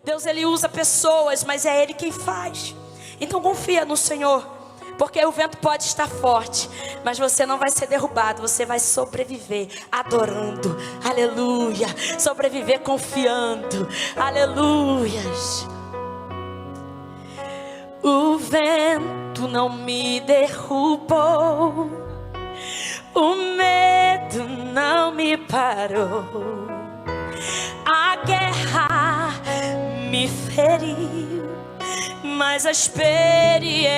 Deus, Ele usa pessoas, mas é Ele quem faz. Então confia no Senhor, porque o vento pode estar forte, mas você não vai ser derrubado. Você vai sobreviver adorando, aleluia. Sobreviver confiando, aleluias. O vento não me derrubou, o medo não me parou, a guerra me feriu, mas a experiência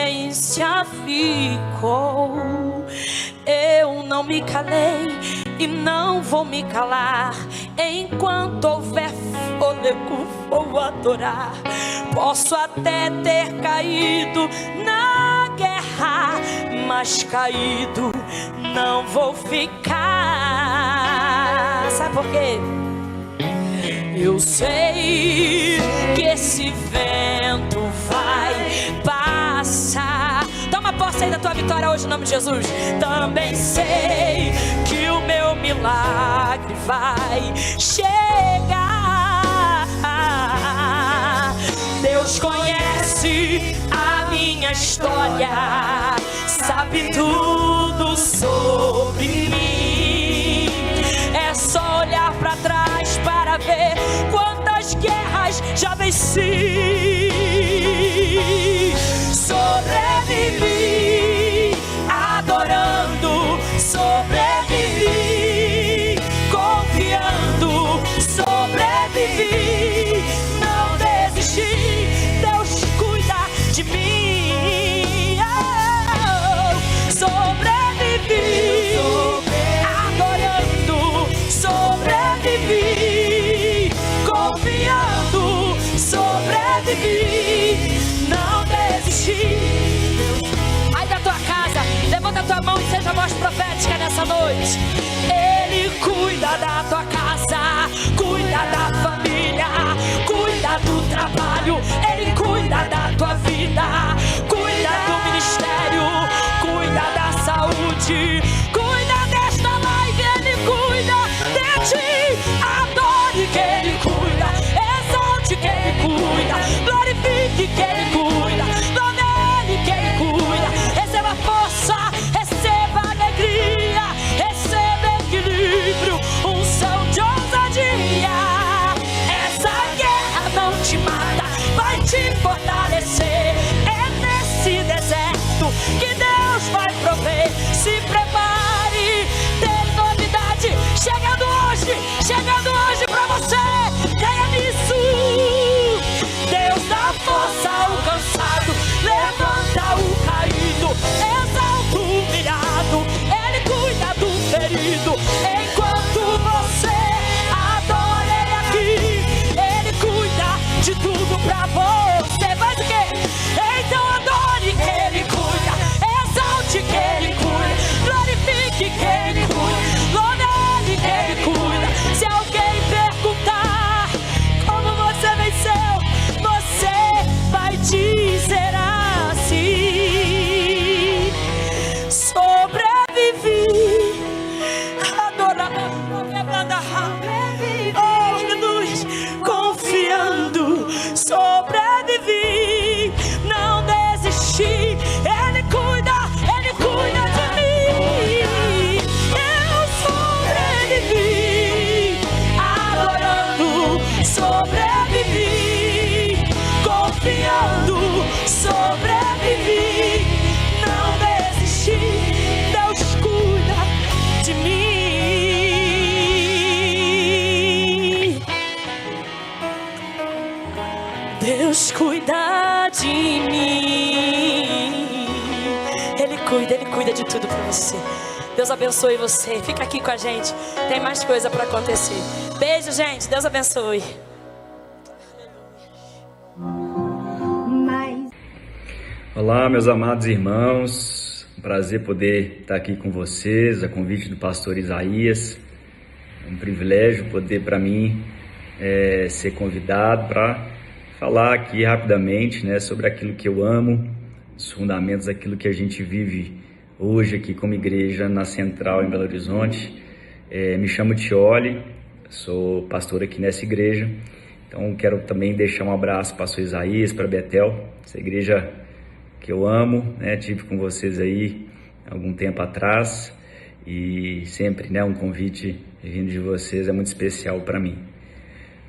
ficou. Eu não me calei e não vou me calar. Enquanto houver fôlego, vou adorar. Posso até ter caído na guerra, mas caído não vou ficar. Sabe por quê? Eu sei que esse vento vai passar. Toma posse aí da tua vitória hoje, em nome de Jesus. Também sei que o meu milagre vai chegar. Deus conhece a minha história, sabe tudo sobre mim. É só olhar pra trás para ver quantas guerras já venci. Sobrevivi adorando, sobrevivi confiando, sobrevivi, não desisti. Deus cuida de mim. Oh, sobrevivi adorando, sobrevivi confiando, sobrevivi, não desisti. Aí da tua casa, levanta a tua mão e seja a voz profética nessa noite. Ele cuida da tua casa, cuida da família, cuida do trabalho. Ele cuida da tua vida, cuida do ministério, cuida da saúde, cuida desta live. Ele cuida de ti. Adore que Ele cuida, exalte que Ele cuida, glorifique que Ele cuida, louve Ele que Ele cuida. Receba força, receba alegria, receba equilíbrio, unção de ousadia. Essa guerra não te mata, vai te fortalecer. É nesse deserto que Deus vai prover. Se prepare, tem novidade chegando hoje pra você. Creia nisso. Deus dá força ao cansado, levanta o caído, exalta o humilhado. Ele cuida do ferido. Enquanto você adora Ele aqui, Ele cuida de tudo pra você. Faz o quê? Então adore que Ele cuida, exalte que Ele cuida, glorifique que Ele cuida, louve Ele que Ele cuida. Se alguém perguntar como você venceu, você vai dizer assim: sobrevivi, adorando, oh aleluia, confiando, sobrevivi, não desisti. Ele cuida de mim. Eu sobrevivi, adorando, sobrevivi, confiando, sobrevivi, não desisti. Deus cuida de mim. Deus cuida de mim. Ele cuida de tudo pra você. Deus abençoe você. Fica aqui com a gente. Tem mais coisa pra acontecer. Beijo, gente. Deus abençoe. Olá, meus amados irmãos. Um prazer poder estar aqui com vocês, a convite do pastor Isaías. É um privilégio poder para mim ser convidado para falar aqui rapidamente, né, sobre aquilo que eu amo, os fundamentos daquilo que a gente vive hoje aqui como igreja na Central em Belo Horizonte. Me chamo Tioli, sou pastor aqui nessa igreja. Então quero também deixar um abraço para o pastor Isaías, para Betel, essa igreja que eu amo, né? Tive com vocês aí algum tempo atrás e sempre, né, um convite vindo de vocês é muito especial para mim.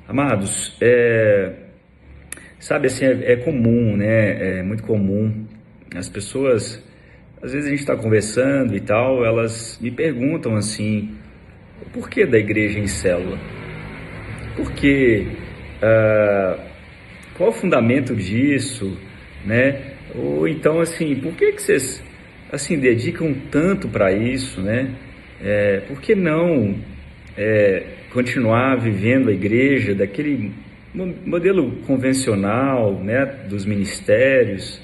Amados, sabe assim, é comum, né? É muito comum as pessoas, às vezes a gente está conversando e tal, elas me perguntam assim, o porquê da igreja em célula? Por quê? Qual o fundamento disso, né? Ou então assim, por que vocês assim dedicam tanto para isso, né? Por que não continuar vivendo a igreja daquele modelo convencional, né? Dos ministérios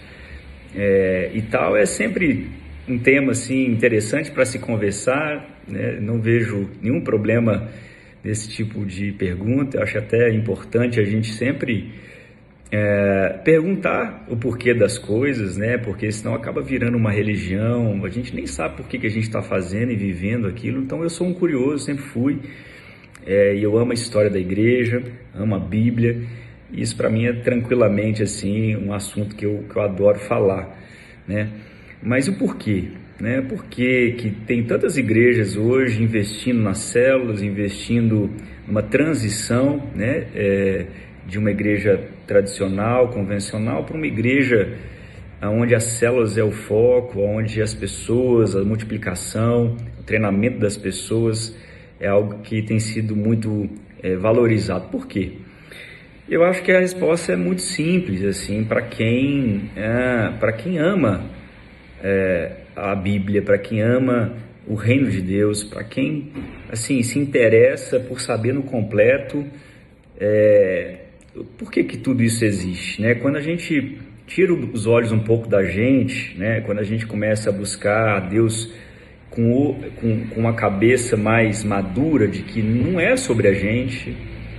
e tal? É sempre um tema assim interessante para se conversar, né? Não vejo nenhum problema desse tipo de pergunta. Eu acho até importante a gente sempre perguntar o porquê das coisas, né? Porque senão acaba virando uma religião, a gente nem sabe por que a gente está fazendo e vivendo aquilo. Então eu sou um curioso, sempre fui, e eu amo a história da igreja, amo a Bíblia, e isso para mim é tranquilamente assim, um assunto que eu adoro falar, né? Mas o porquê? Né? Por que tem tantas igrejas hoje investindo nas células, investindo numa transição, né? De uma igreja tradicional, convencional, para uma igreja onde as células é o foco, onde as pessoas, a multiplicação, o treinamento das pessoas é algo que tem sido muito valorizado. Por quê? Eu acho que a resposta é muito simples, assim, para quem ama a Bíblia, para quem ama o reino de Deus, para quem assim se interessa por saber no completo por que tudo isso existe, né? Quando a gente tira os olhos um pouco da gente, né? Quando a gente começa a buscar a Deus com uma cabeça mais madura de que não é sobre a gente,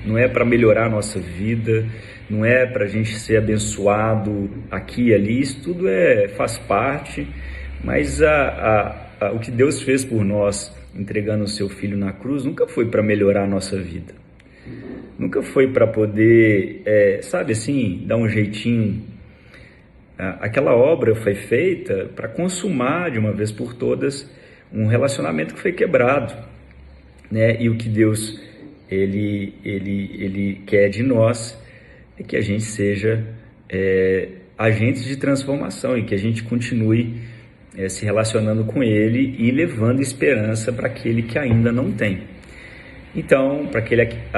não é para melhorar a nossa vida, não é para a gente ser abençoado aqui e ali, isso tudo faz parte, mas o que Deus fez por nós, entregando o seu Filho na cruz, nunca foi para melhorar a nossa vida, nunca foi para poder, sabe assim, dar um jeitinho. Aquela obra foi feita para consumar de uma vez por todas um relacionamento que foi quebrado, né? E o que Deus ele quer de nós é que a gente seja agentes de transformação e que a gente continue se relacionando com Ele e levando esperança para aquele que ainda não tem. Então, para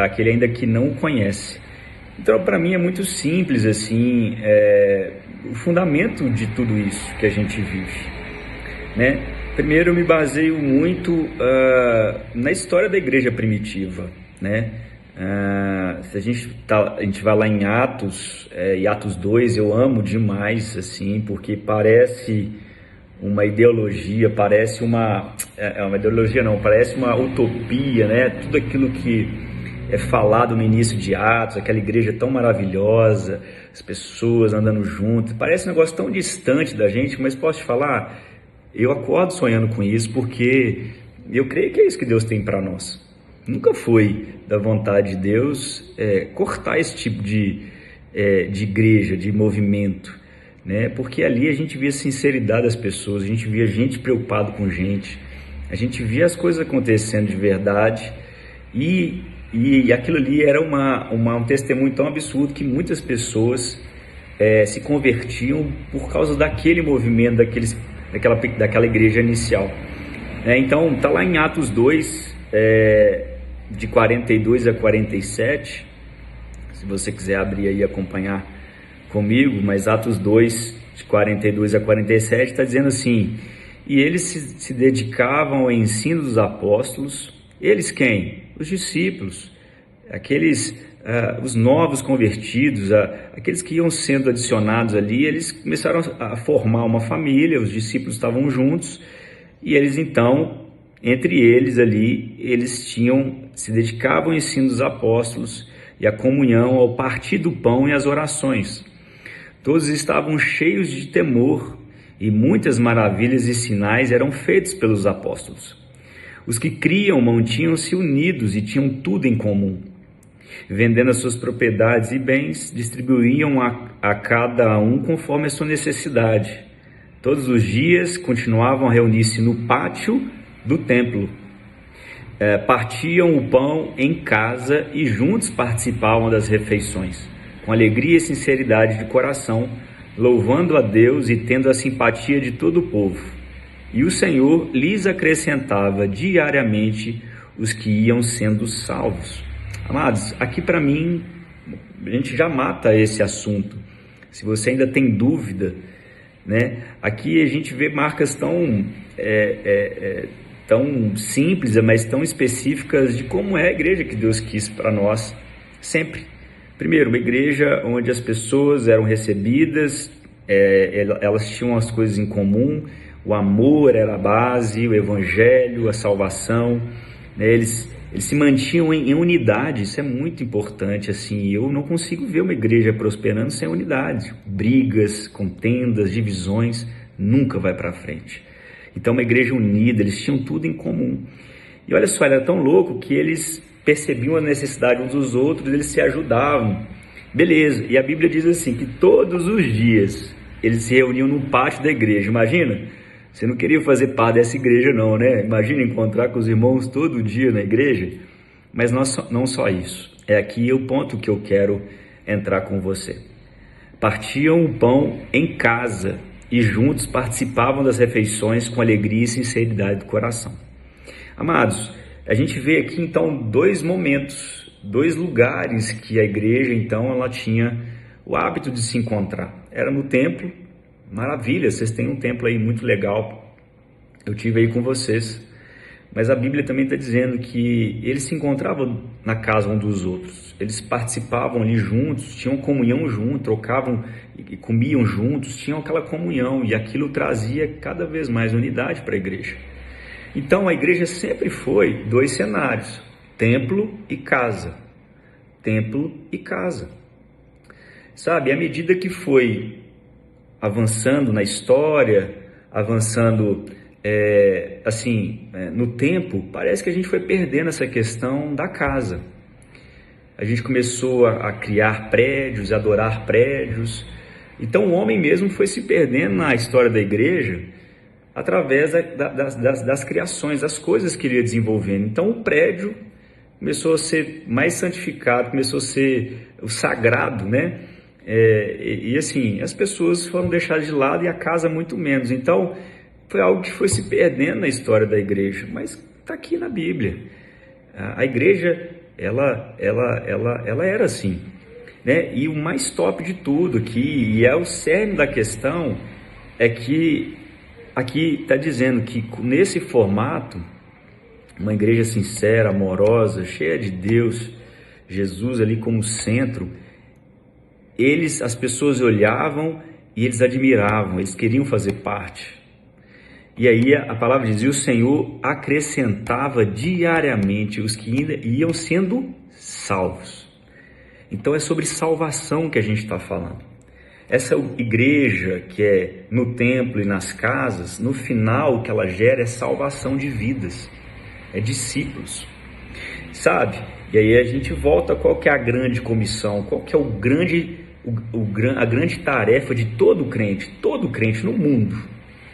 aquele ainda que não o conhece. Então, para mim é muito simples assim, o fundamento de tudo isso que a gente vive, né? Primeiro, eu me baseio muito na história da igreja primitiva, né? Se a gente vai lá em Atos, e Atos 2, eu amo demais, assim, porque parece uma ideologia, parece uma ideologia não, parece uma utopia, né? Tudo aquilo que é falado no início de Atos, aquela igreja tão maravilhosa, as pessoas andando juntas, parece um negócio tão distante da gente, mas posso te falar, eu acordo sonhando com isso, porque eu creio que é isso que Deus tem para nós. Nunca foi da vontade de Deus cortar esse tipo de igreja, de movimento, né? Porque ali a gente via a sinceridade das pessoas, a gente via gente preocupado com gente, a gente via as coisas acontecendo de verdade, e aquilo ali era um testemunho tão absurdo que muitas pessoas se convertiam por causa daquele movimento, daquela igreja inicial. Então está lá em Atos 2, de 42 a 47, se você quiser abrir aí e acompanhar comigo, mas Atos 2, de 42 a 47, está dizendo assim: e eles se dedicavam ao ensino dos apóstolos. Eles quem? Os discípulos, os novos convertidos, aqueles que iam sendo adicionados ali. Eles começaram a formar uma família, os discípulos estavam juntos, e eles então, entre eles ali, eles se dedicavam ao ensino dos apóstolos e à comunhão, ao partir do pão e às orações. Todos estavam cheios de temor, e muitas maravilhas e sinais eram feitos pelos apóstolos. Os que criam mantinham-se unidos e tinham tudo em comum. vendendo as suas propriedades e bens, distribuíam a cada um conforme a sua necessidade. Todos os dias continuavam a reunir-se no pátio do templo. Partiam o pão em casa e juntos participavam das refeições, com alegria e sinceridade de coração, louvando a Deus e tendo a simpatia de todo o povo. E o Senhor lhes acrescentava diariamente os que iam sendo salvos. Amados, aqui para mim, a gente já mata esse assunto. Se você ainda tem dúvida, né? Aqui a gente vê marcas tão simples, mas tão específicas de como é a igreja que Deus quis para nós sempre. Primeiro, uma igreja onde as pessoas eram recebidas, elas tinham as coisas em comum, o amor era a base, o evangelho, a salvação, né? Eles se mantinham em unidade. Isso é muito importante, assim. Eu não consigo ver uma igreja prosperando sem unidade. Brigas, contendas, divisões, nunca vai para frente. Então, uma igreja unida, eles tinham tudo em comum. E olha só, era tão louco que eles percebiam a necessidade uns dos outros, eles se ajudavam. Beleza, e a Bíblia diz assim, que todos os dias eles se reuniam no pátio da igreja. Imagina, você não queria fazer parte dessa igreja não, né? Imagina encontrar com os irmãos todo dia na igreja. Mas não só isso, é aqui o ponto que eu quero entrar com você. Partiam o pão em casa e juntos participavam das refeições com alegria e sinceridade do coração. Amados, a gente vê aqui então dois momentos, dois lugares que a igreja então ela tinha o hábito de se encontrar. Era no templo, maravilha, vocês têm um templo aí muito legal, eu tive aí com vocês, mas a Bíblia também está dizendo que eles se encontravam na casa um dos outros, eles participavam ali juntos, tinham comunhão juntos, trocavam e comiam juntos, tinham aquela comunhão e aquilo trazia cada vez mais unidade para a igreja. Então a igreja sempre foi dois cenários, templo e casa, templo e casa. Sabe, à medida que foi avançando na história, avançando no tempo, parece que a gente foi perdendo essa questão da casa. A gente começou a criar prédios, a adorar prédios. Então o homem mesmo foi se perdendo na história da igreja através das criações, das coisas que ele ia desenvolvendo. Então o prédio começou a ser mais santificado, começou a ser o sagrado, né? E assim, as pessoas foram deixadas de lado e a casa muito menos. Então, foi algo que foi se perdendo na história da igreja, mas está aqui na Bíblia. A igreja, ela era assim, né? E o mais top de tudo aqui, e é o cerne da questão, é que aqui está dizendo que nesse formato, uma igreja sincera, amorosa, cheia de Deus, Jesus ali como centro, as pessoas olhavam e eles admiravam, eles queriam fazer parte. E aí a palavra diz, e o Senhor acrescentava diariamente os que ainda iam sendo salvos. Então é sobre salvação que a gente está falando. Essa igreja que é no templo e nas casas, no final o que ela gera é salvação de vidas, é discípulos, sabe? E aí a gente volta, qual que é a grande comissão, qual que é a grande tarefa de todo crente no mundo.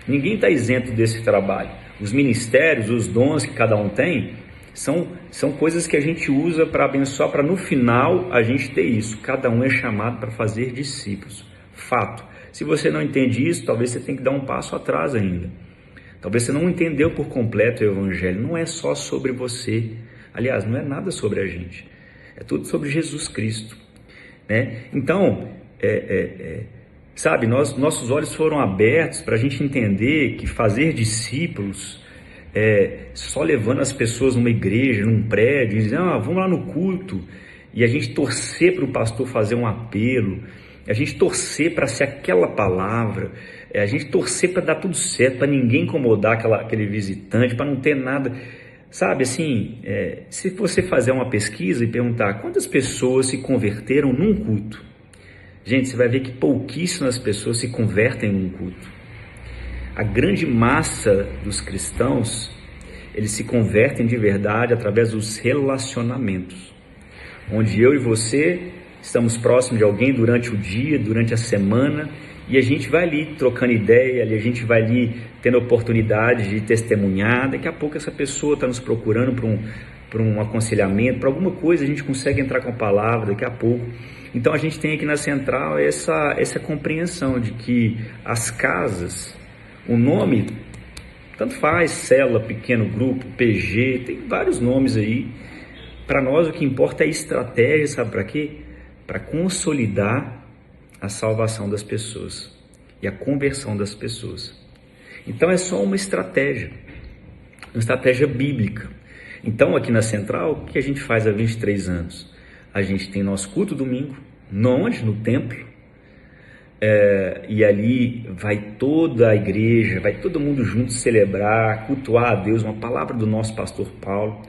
Ninguém está isento desse trabalho. Os ministérios, os dons que cada um tem, são coisas que a gente usa para abençoar, para no final a gente ter isso. Cada um é chamado para fazer discípulos. Fato. Se você não entende isso, talvez você tenha que dar um passo atrás ainda. Talvez você não entendeu por completo o evangelho. Não é só sobre você. Aliás, não é nada sobre a gente. É tudo sobre Jesus Cristo, né? Então, sabe, nossos olhos foram abertos para a gente entender que fazer discípulos só levando as pessoas numa igreja, num prédio, e dizendo, vamos lá no culto, e a gente torcer para o pastor fazer um apelo, a gente torcer para ser aquela palavra, a gente torcer para dar tudo certo, para ninguém incomodar aquele visitante, para não ter nada. Sabe, assim, se você fazer uma pesquisa e perguntar quantas pessoas se converteram num culto, gente, você vai ver que pouquíssimas pessoas se convertem num culto. A grande massa dos cristãos, eles se convertem de verdade através dos relacionamentos. onde eu e você estamos próximos de alguém durante o dia, durante a semana, e a gente vai ali trocando ideia, a gente vai ali tendo oportunidade de testemunhar. Daqui a pouco essa pessoa está nos procurando para um aconselhamento, para alguma coisa, a gente consegue entrar com a palavra daqui a pouco. Então a gente tem aqui na Central essa compreensão de que as casas, o nome, tanto faz, célula, pequeno grupo, PG, tem vários nomes aí. Para nós o que importa é a estratégia, sabe para quê? Para consolidar a salvação das pessoas e a conversão das pessoas. Então é só uma estratégia bíblica. Então aqui na Central, o que a gente faz há 23 anos? A gente tem nosso culto domingo, onde? No templo, e ali vai toda a igreja, vai todo mundo junto celebrar, cultuar a Deus, uma palavra do nosso pastor Paulo.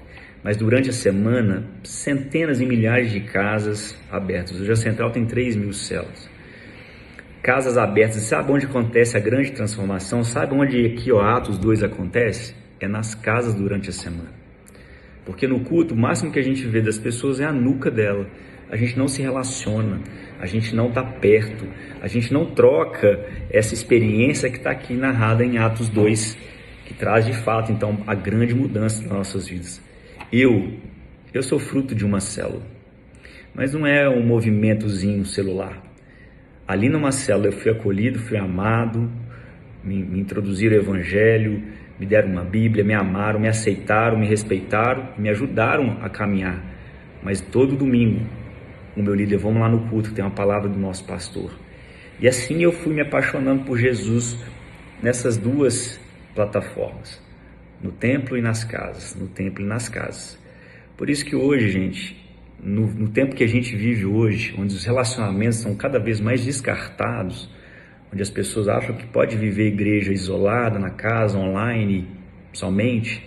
Mas durante a semana, centenas e milhares de casas abertas. Hoje a Central tem 3.000 células. Casas abertas. Sabe onde acontece a grande transformação? Sabe onde aqui, Atos 2 acontece? É nas casas durante a semana. Porque no culto, o máximo que a gente vê das pessoas é a nuca dela. A gente não se relaciona, a gente não está perto, a gente não troca essa experiência que está aqui narrada em Atos 2, que traz de fato, então, a grande mudança das nossas vidas. Eu sou fruto de uma célula, mas não é um movimentozinho celular. Ali numa célula eu fui acolhido, fui amado, me introduziram o Evangelho, me deram uma Bíblia, me amaram, me aceitaram, me respeitaram, me ajudaram a caminhar. Mas todo domingo, o meu líder, vamos lá no culto, que tem uma palavra do nosso pastor. E assim eu fui me apaixonando por Jesus nessas duas plataformas, no templo e nas casas, no templo e nas casas. Por isso que hoje, gente, no tempo que a gente vive hoje, onde os relacionamentos são cada vez mais descartados, onde as pessoas acham que pode viver igreja isolada, na casa, online, somente,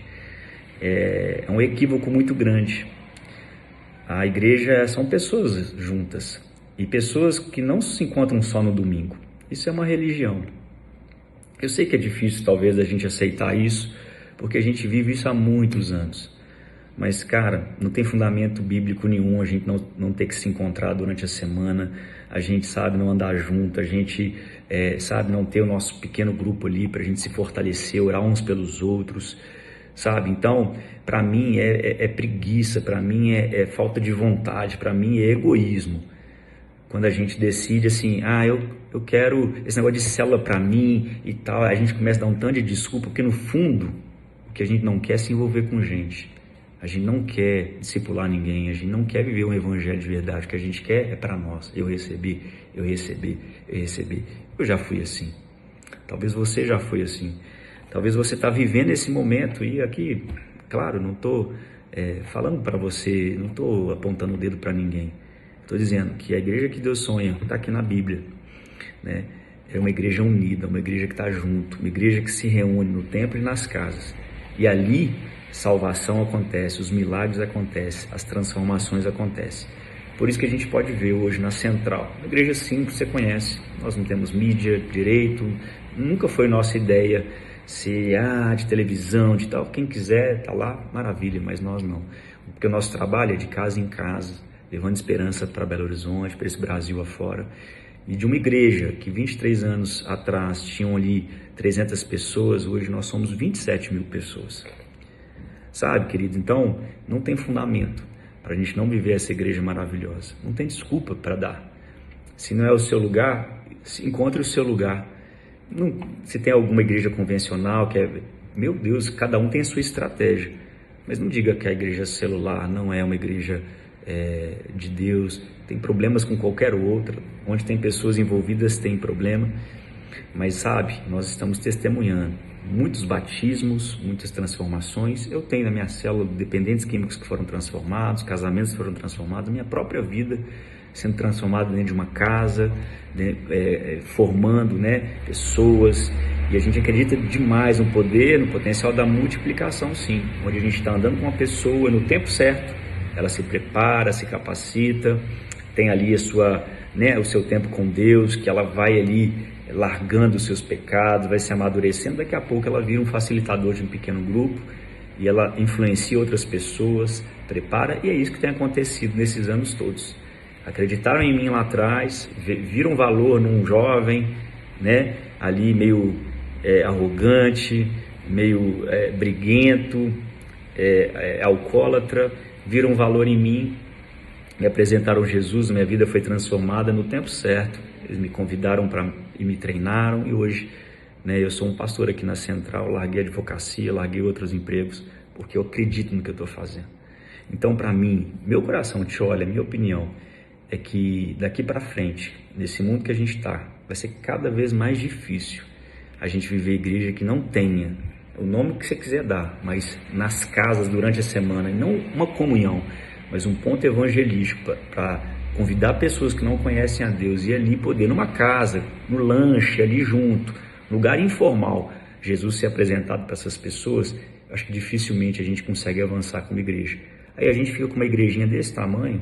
é um equívoco muito grande. A igreja são pessoas juntas, e pessoas que não se encontram só no domingo. Isso é uma religião. Eu sei que é difícil talvez a gente aceitar isso, porque a gente vive isso há muitos anos. Mas, cara, não tem fundamento bíblico nenhum a gente não ter que se encontrar durante a semana, a gente sabe não andar junto, a gente sabe não ter o nosso pequeno grupo ali para a gente se fortalecer, orar uns pelos outros, sabe? Então, para mim é preguiça, para mim é falta de vontade, para mim é egoísmo. Quando a gente decide assim, eu quero esse negócio de célula para mim e tal, a gente começa a dar um tanto de desculpa, porque no fundo, o que a gente não quer é se envolver com gente. A gente não quer discipular ninguém, a gente não quer viver um evangelho de verdade. O que a gente quer é para nós. Eu recebi. Eu já fui assim. Talvez você já foi assim. Talvez você está vivendo esse momento. E aqui, claro, não estou falando para você, não estou apontando o dedo para ninguém. Estou dizendo que a igreja que Deus sonha, está aqui na Bíblia, né? É uma igreja unida, uma igreja que está junto, uma igreja que se reúne no templo e nas casas. E ali, salvação acontece, os milagres acontecem, as transformações acontecem. Por isso que a gente pode ver hoje na Central, uma igreja simples, você conhece, nós não temos mídia direito, nunca foi nossa ideia ser de televisão, de tal, quem quiser tá lá, maravilha, mas nós não, porque o nosso trabalho é de casa em casa, levando esperança para Belo Horizonte, para esse Brasil afora, e de uma igreja que 23 anos atrás tinham ali 300 pessoas, hoje nós somos 27 mil pessoas. Sabe, querido? Então, não tem fundamento para a gente não viver essa igreja maravilhosa. Não tem desculpa para dar. Se não é o seu lugar, encontre o seu lugar. Não, se tem alguma igreja convencional que meu Deus, cada um tem a sua estratégia. Mas não diga que a igreja celular não é uma igreja de Deus. Tem problemas com qualquer outra. Onde tem pessoas envolvidas tem problema. Mas sabe, nós estamos testemunhando muitos batismos, muitas transformações. Eu tenho na minha célula dependentes químicos que foram transformados, casamentos que foram transformados, minha própria vida sendo transformada dentro de uma casa, formando pessoas. E a gente acredita demais no poder, no potencial da multiplicação, sim. Onde a gente está andando com uma pessoa no tempo certo, ela se prepara, se capacita, tem ali o seu tempo com Deus, que ela vai ali largando os seus pecados, vai se amadurecendo, daqui a pouco ela vira um facilitador de um pequeno grupo e ela influencia outras pessoas, prepara, e é isso que tem acontecido nesses anos todos. Acreditaram em mim lá atrás, viram valor num jovem, né, ali meio arrogante, meio briguento, alcoólatra, viram valor em mim, me apresentaram Jesus, minha vida foi transformada no tempo certo. Eles me convidaram e me treinaram, e hoje, né, eu sou um pastor aqui na Central, larguei a advocacia, larguei outros empregos, porque eu acredito no que eu estou fazendo. Então, para mim, meu coração te olha, minha opinião é que daqui para frente, nesse mundo que a gente está, vai ser cada vez mais difícil a gente viver igreja que não tenha o nome que você quiser dar, mas nas casas durante a semana, e não uma comunhão, mas um ponto evangelístico para convidar pessoas que não conhecem a Deus e ali poder, numa casa, no lanche, ali junto, lugar informal, Jesus ser apresentado para essas pessoas. Acho que dificilmente a gente consegue avançar como igreja. Aí a gente fica com uma igrejinha desse tamanho,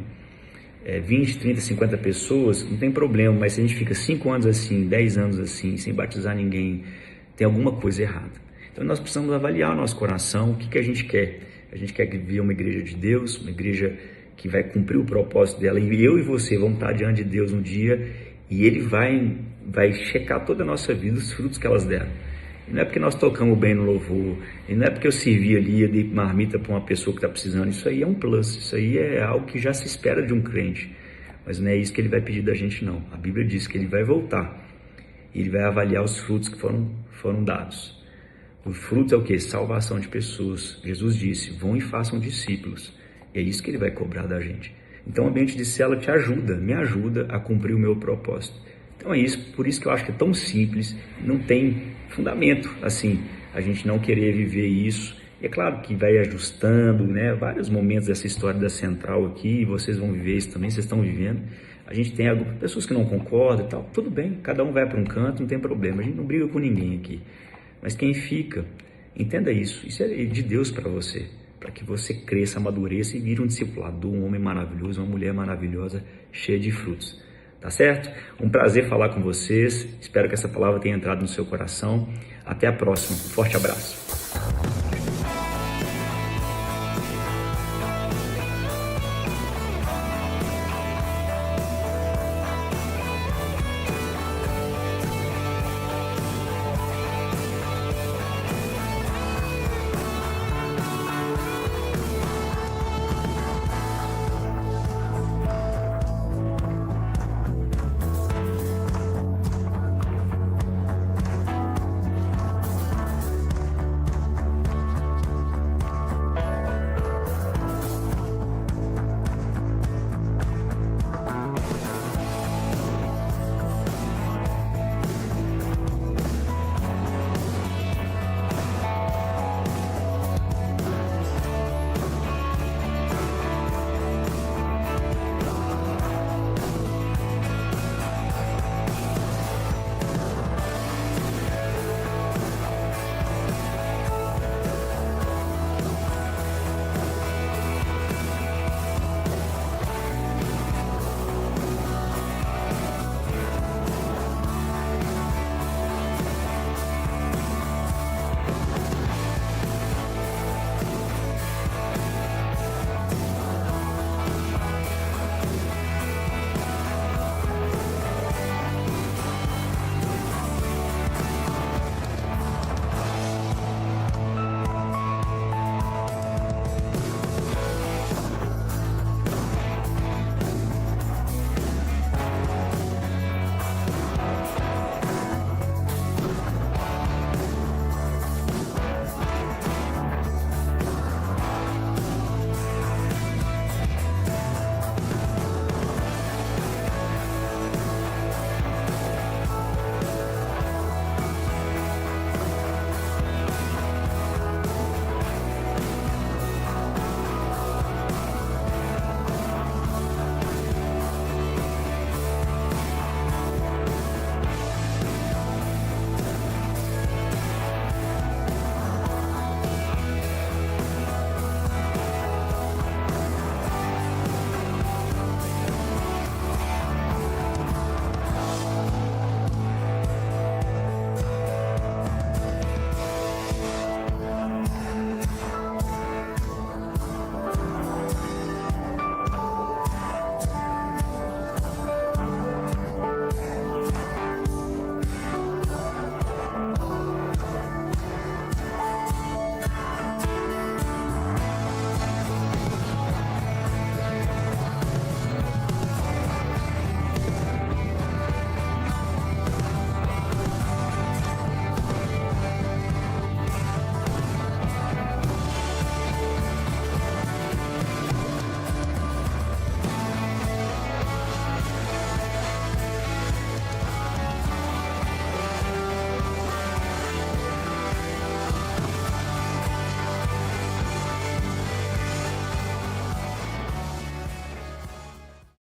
20, 30, 50 pessoas, não tem problema, mas se a gente fica 5 anos assim, 10 anos assim, sem batizar ninguém, tem alguma coisa errada. Então nós precisamos avaliar o nosso coração, o que a gente quer. A gente quer viver uma igreja de Deus, uma igreja que vai cumprir o propósito dela, e eu e você vamos estar diante de Deus um dia, e Ele vai checar toda a nossa vida, os frutos que elas deram. E não é porque nós tocamos bem no louvor, e não é porque eu servi ali, eu dei marmita para uma pessoa que está precisando. Isso aí é um plus, isso aí é algo que já se espera de um crente, mas não é isso que Ele vai pedir da gente, não. A Bíblia diz que Ele vai voltar, e Ele vai avaliar os frutos que foram dados. O fruto é o que? Salvação de pessoas. Jesus disse, vão e façam discípulos. E é isso que Ele vai cobrar da gente. Então o ambiente de célula te ajuda, me ajuda a cumprir o meu propósito. Então é isso, por isso que eu acho que é tão simples, não tem fundamento, assim, a gente não querer viver isso. E é claro que vai ajustando, né, vários momentos dessa história da Central aqui, e vocês vão viver isso também, vocês estão vivendo. A gente tem pessoas que não concordam e tal, tudo bem, cada um vai para um canto, não tem problema, a gente não briga com ninguém aqui. Mas quem fica, entenda isso é de Deus para você, para que você cresça, amadureça e vire um discipulador, um homem maravilhoso, uma mulher maravilhosa, cheia de frutos. Tá certo? Um prazer falar com vocês, espero que essa palavra tenha entrado no seu coração. Até a próxima, um forte abraço.